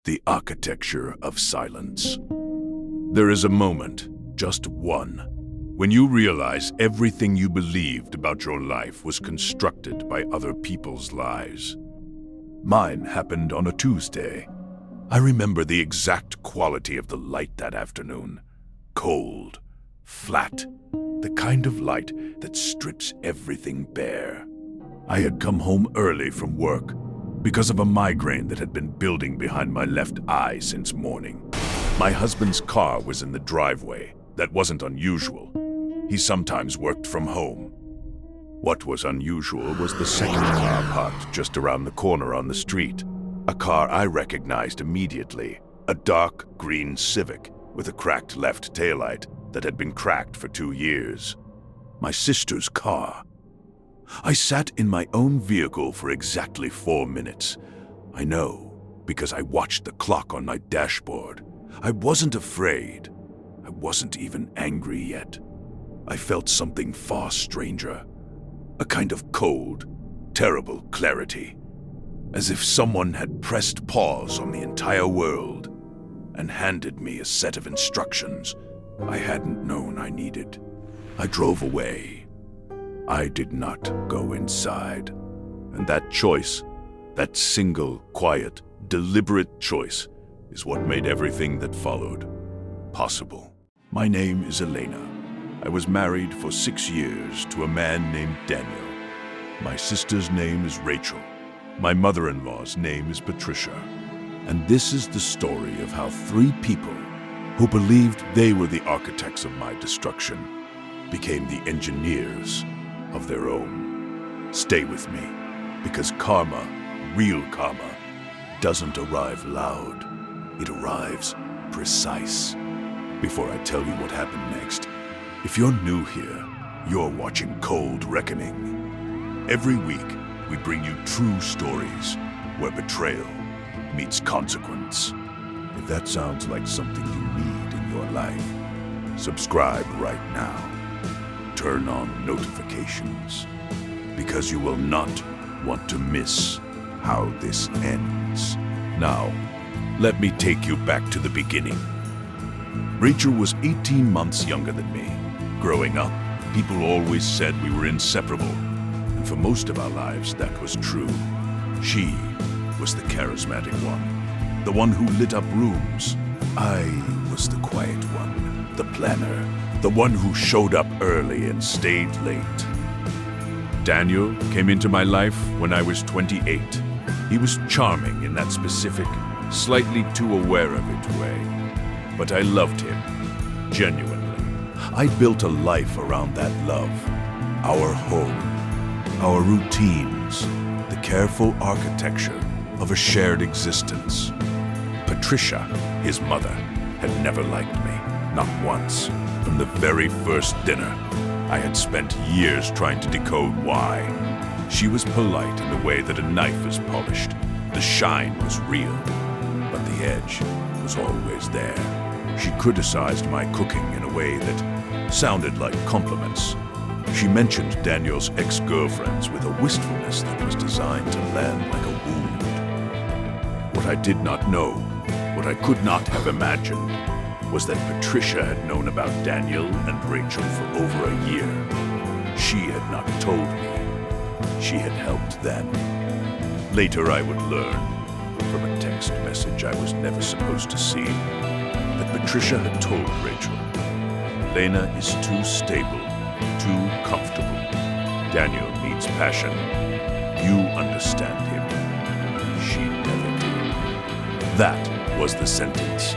The architecture of silence. There is a moment, just one, when you realize everything you believed about your life was constructed by other people's lies. Mine happened on a Tuesday. I remember the exact quality of the light that afternoon. Cold, flat, the kind of light that strips everything bare. I had come home early from work because of a migraine that had been building behind my left eye since morning. My husband's car was in the driveway. That wasn't unusual. He sometimes worked from home. What was unusual was the second car parked just around the corner on the street. A car I recognized immediately. A dark green Civic with a cracked left taillight that had been cracked for 2 years. My sister's car. I sat in my own vehicle for exactly 4 minutes. I know, because I watched the clock on my dashboard. I wasn't afraid. I wasn't even angry yet. I felt something far stranger. A kind of cold, terrible clarity. As if someone had pressed pause on the entire world and handed me a set of instructions I hadn't known I needed. I drove away. I did not go inside. And that choice, that single, quiet, deliberate choice, is what made everything that followed possible. My name is Elena. I was married for 6 years to a man named Daniel. My sister's name is Rachel. My mother-in-law's name is Patricia. And this is the story of how 3 people who believed they were the architects of my destruction became the engineers of their own. Stay with me, because karma, real karma, doesn't arrive loud. It arrives precise. Before I tell you what happened next, if you're new here, you're watching Cold Reckoning. Every week, we bring you true stories where betrayal meets consequence. If that sounds like something you need in your life, subscribe right now. Turn on notifications, because you will not want to miss how this ends. Now, let me take you back to the beginning. Rachel was 18 months younger than me. Growing up, people always said we were inseparable, and for most of our lives that was true. She was the charismatic one, the one who lit up rooms. I was the quiet one, the planner, the one who showed up early and stayed late. Daniel came into my life when I was 28. He was charming in that specific, slightly too aware of it way. But I loved him, genuinely. I built a life around that love. Our home, our routines, the careful architecture of a shared existence. Patricia, his mother, had never liked me, not once. From the very first dinner, I had spent years trying to decode why. She was polite in the way that a knife is polished. The shine was real, but the edge was always there. She criticized my cooking in a way that sounded like compliments. She mentioned Daniel's ex-girlfriends with a wistfulness that was designed to land like a wound. What I did not know, what I could not have imagined, was that Patricia had known about Daniel and Rachel for over a year. She had not told me. She had helped them. Later I would learn, from a text message I was never supposed to see, that Patricia had told Rachel, "Elena is too stable, too comfortable. Daniel needs passion. You understand him." She never did. That was the sentence.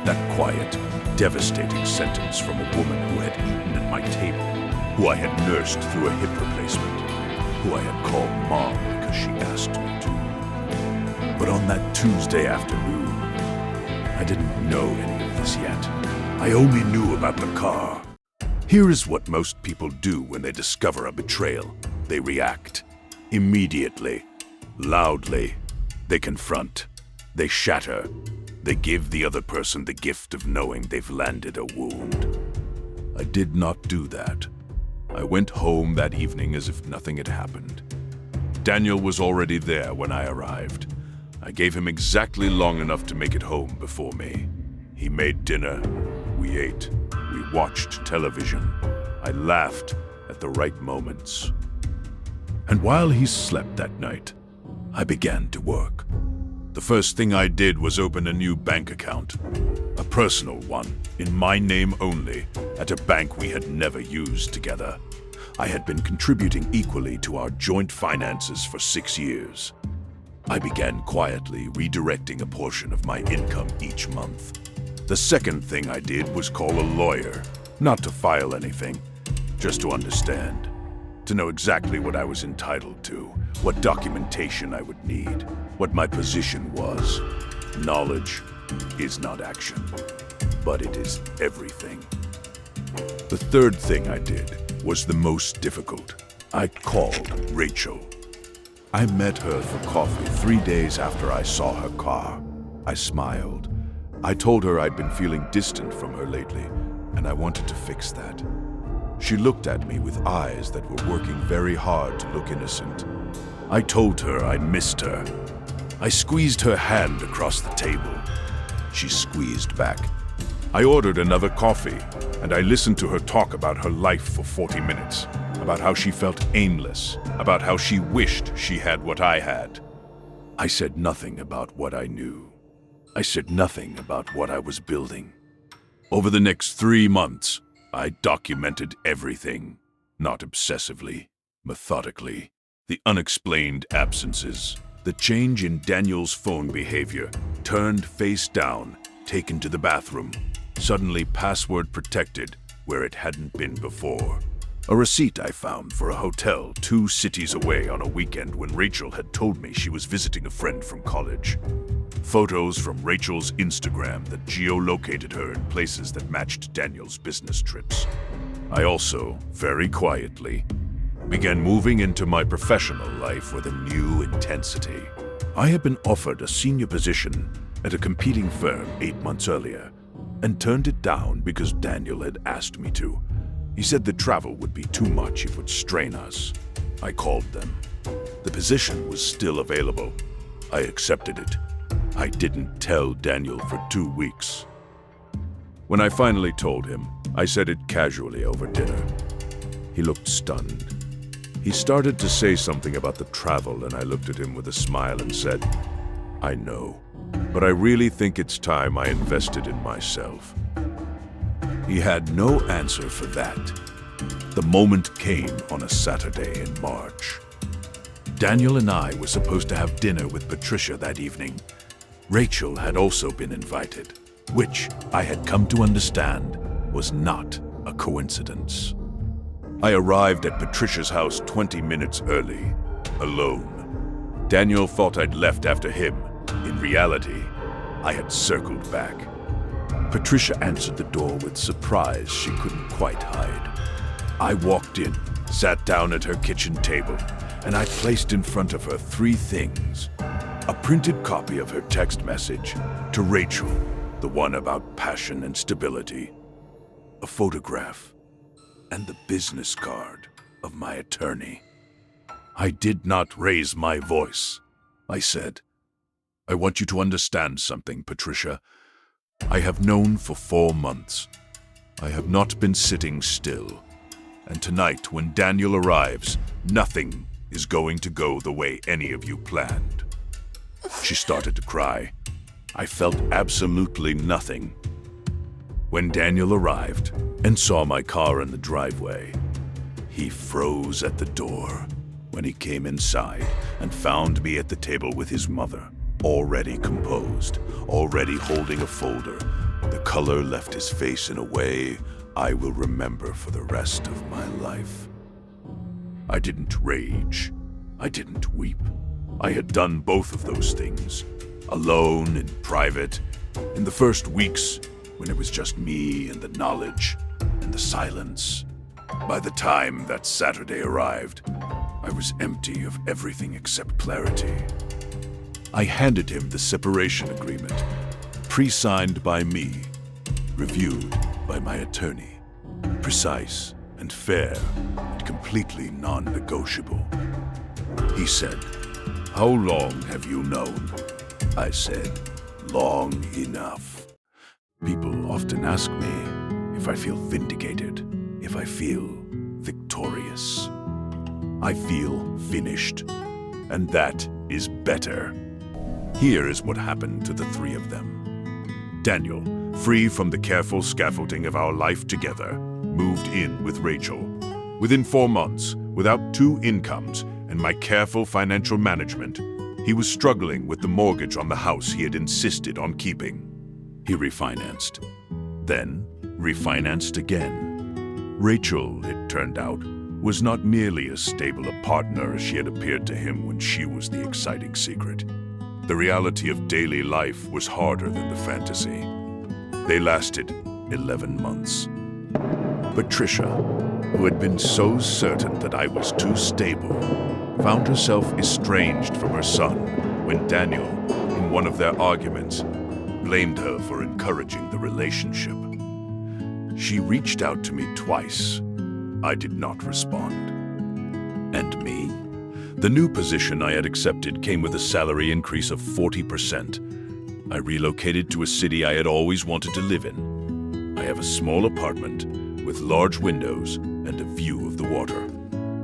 That quiet, devastating sentence from a woman who had eaten at my table, who I had nursed through a hip replacement, who I had called Mom because she asked me to. But on that Tuesday afternoon, I didn't know any of this yet. I only knew about the car. Here is what most people do when they discover a betrayal. They react. Immediately. Loudly. They confront. They shatter. They give the other person the gift of knowing they've landed a wound. I did not do that. I went home that evening as if nothing had happened. Daniel was already there when I arrived. I I gave him exactly long enough to make it home before me. He made dinner. We ate. We watched television. I laughed at the right moments. And while he slept that night, I began to work. The first thing I did was open a new bank account, a personal one, in my name only, at a bank we had never used together. I had been contributing equally to our joint finances for 6 years. I began quietly redirecting a portion of my income each month. The second thing I did was call a lawyer, not to file anything, just to understand, to know exactly what I was entitled to, what documentation I would need, what my position was. Knowledge is not action, but it is everything. The third thing I did was the most difficult. I called Rachel. I met her for coffee 3 days after I saw her car. I smiled. I told her I'd been feeling distant from her lately, and I wanted to fix that. She looked at me with eyes that were working very hard to look innocent. I told her I missed her. I squeezed her hand across the table. She squeezed back. I ordered another coffee, and I listened to her talk about her life for 40 minutes, about how she felt aimless, about how she wished she had what I had. I said nothing about what I knew. I said nothing about what I was building. Over the next 3 months, I documented everything, not obsessively, methodically. The unexplained absences, the change in Daniel's phone behavior, turned face down, taken to the bathroom, suddenly password protected where it hadn't been before. A receipt I found for a hotel 2 cities away on a weekend when Rachel had told me she was visiting a friend from college. Photos from Rachel's Instagram that geolocated her in places that matched Daniel's business trips. I also, very quietly, began moving into my professional life with a new intensity. I had been offered a senior position at a competing firm 8 months earlier, and turned it down because Daniel had asked me to. He said the travel would be too much, it would strain us. I called them. The position was still available. I accepted it. I didn't tell Daniel for 2 weeks. When I finally told him, I said it casually over dinner. He looked stunned. He started to say something about the travel, and I looked at him with a smile and said, "I know, but I really think it's time I invested in myself." He had no answer for that. The moment came on a Saturday in March. Daniel and I were supposed to have dinner with Patricia that evening. Rachel had also been invited, which I had come to understand was not a coincidence. I arrived at Patricia's house 20 minutes early, alone. Daniel thought I'd left after him. In reality, I had circled back. Patricia answered the door with surprise she couldn't quite hide. I walked in, sat down at her kitchen table, and I placed in front of her 3 things. A printed copy of her text message to Rachel, the one about passion and stability, a photograph, and the business card of my attorney. I did not raise my voice. I said, "I want you to understand something, Patricia. I have known for 4 months. I have not been sitting still. And tonight, when Daniel arrives, nothing is going to go the way any of you planned." She started to cry. I felt absolutely nothing. When Daniel arrived and saw my car in the driveway, he froze at the door. When he came inside and found me at the table with his mother, already composed, already holding a folder, the color left his face in a way I will remember for the rest of my life. I didn't rage. I didn't weep. I had done both of those things, alone, in private, in the first weeks when it was just me and the knowledge and the silence. By the time that Saturday arrived, I was empty of everything except clarity. I handed him the separation agreement, pre-signed by me, reviewed by my attorney, precise and fair and completely non-negotiable. He said, "How long have you known?" I said, long enough. People often ask me if I feel vindicated, if I feel victorious. I feel finished, and that is better. Here is what happened to the three of them. Daniel, free from the careful scaffolding of our life together, moved in with Rachel. Within 4 months, without 2 incomes and my careful financial management, he was struggling with the mortgage on the house he had insisted on keeping. He refinanced, then refinanced again. Rachel, it turned out, was not nearly as stable a partner as she had appeared to him when she was the exciting secret. The reality of daily life was harder than the fantasy. They lasted 11 months. Patricia, who had been so certain that I was too stable, found herself estranged from her son when Daniel, in one of their arguments, blamed her for encouraging the relationship. She reached out to me twice. I did not respond. And me? The new position I had accepted came with a salary increase of 40%. I relocated to a city I had always wanted to live in. I have a small apartment with large windows and a view of the water.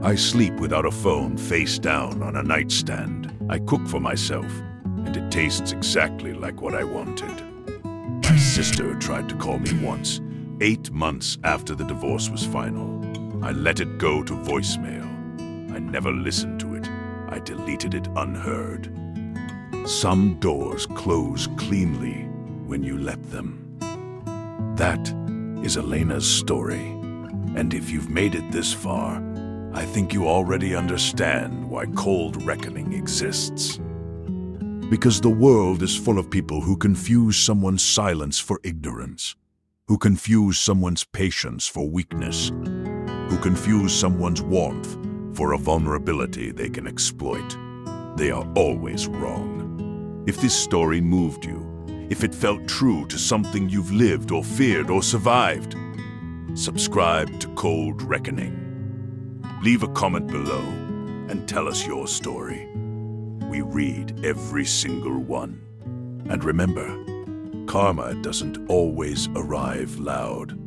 I sleep without a phone, face down on a nightstand. I cook for myself, and it tastes exactly like what I wanted. My sister tried to call me once, 8 months after the divorce was final. I let it go to voicemail. I never listened to it. I deleted it unheard. Some doors close cleanly when you let them. That is Elena's story. And if you've made it this far, I think you already understand why cold reckoning exists. Because the world is full of people who confuse someone's silence for ignorance, who confuse someone's patience for weakness, who confuse someone's warmth for a vulnerability they can exploit. They are always wrong. If this story moved you, if it felt true to something you've lived or feared or survived, subscribe to Cold Reckoning. Leave a comment below and tell us your story. We read every single one. And remember, karma doesn't always arrive loud.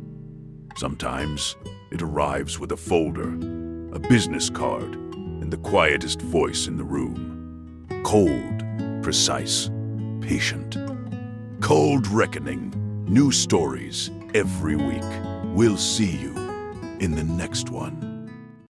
Sometimes it arrives with a folder, a business card, and the quietest voice in the room. Cold, precise, patient. Cold Reckoning. New stories every week. We'll see you in the next one.